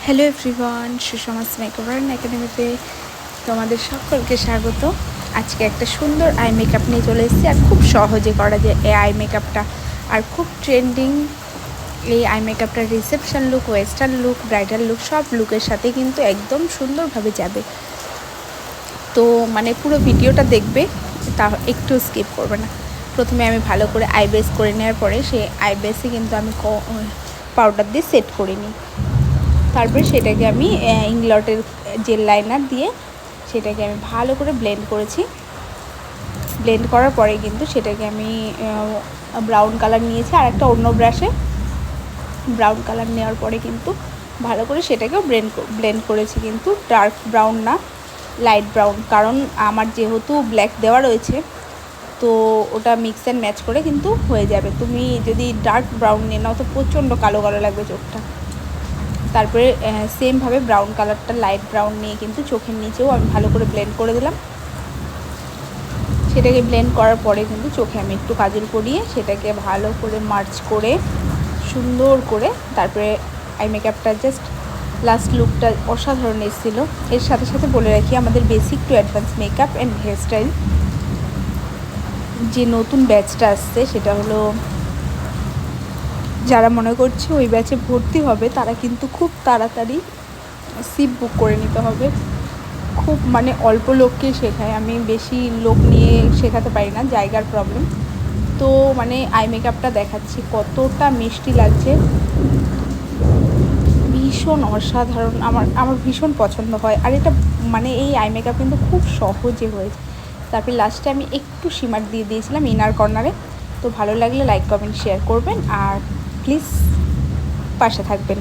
Hello everyone, সুষমাস makeover একাডেমিতে তোমাদের সকলকে স্বাগত। আজকে একটা সুন্দর আই মেকআপ নিয়ে চলে এসেছি, আর খুব সহজে করা যায় এই আই মেকআপটা। আর খুব ট্রেন্ডিং এই আই মেকআপটা reception look, western look, bridal look সব লুকের সাথে কিন্তু একদম সুন্দরভাবে যাবে। তো পুরো ভিডিওটা দেখবে, তা একটু স্কিপ করবে না। প্রথমে আমি ভালো করে আই বেস করে নেওয়ার পরে সেই আই বেসে কিন্তু আমি পাউডার দিয়ে সেট করে নিই। তারপরে সেটাকে আমি ইংলটের জেল লাইনার দিয়ে সেটাকে আমি ভালো করে ব্লেন্ড করেছি। ব্লেন্ড করার পরে কিন্তু সেটাকে আমি ব্রাউন কালার নিয়েছি, আর একটা অন্য ব্রাশে ব্রাউন কালার নেওয়ার পরে কিন্তু ভালো করে সেটাকেও ব্লেন্ড করেছি, কিন্তু ডার্ক ব্রাউন না, লাইট ব্রাউন। কারণ আমার যেহেতু ব্ল্যাক দেওয়া রয়েছে, তো ওটা মিক্স অ্যান্ড ম্যাচ করে কিন্তু হয়ে যাবে। তুমি যদি ডার্ক ব্রাউন নিয়ে নাও তো প্রচণ্ড কালো কালো লাগবে চোখটা। তারপরে সেমভাবে ব্রাউন কালারটা লাইট ব্রাউন নিয়ে কিন্তু চোখের নিচেও আমি ভালো করে ব্লেন্ড করে দিলাম। সেটাকে ব্লেন্ড করার পরে কিন্তু চোখে আমি একটু কাজল পরিয়ে সেটাকে ভালো করে মার্চ করে সুন্দর করে তারপরে আই মেকআপটা জাস্ট লাস্ট লুকটা অসাধারণ এসেছিলো। এর সাথে সাথে বলে রাখি, আমাদের basic to advance makeup and hairstyle যে নতুন ব্যাচটা আসছে, সেটা হলো যারা মনে করছে ওই ব্যাচে ভর্তি হবে তারা কিন্তু খুব তাড়াতাড়ি সিট বুক করে নিতে হবে। খুব অল্প লোককে শেখায়, আমি বেশি লোক নিয়ে শেখাতে পারি না, জায়গার প্রবলেম। তো আই মেকআপটা দেখাচ্ছি কতটা মিষ্টি লাগছে, ভীষণ অসাধারণ। আমার ভীষণ পছন্দ হয়। আর এটা এই আই মেকআপ কিন্তু খুব সহজে হয়েছে। তারপরে লাস্টে আমি একটু শিমার দিয়ে দিয়েছিলাম ইনার কর্নারে। তো ভালো লাগলে লাইক, কমেন্ট, শেয়ার করবেন, আর প্লিজ পাশে থাকবেন।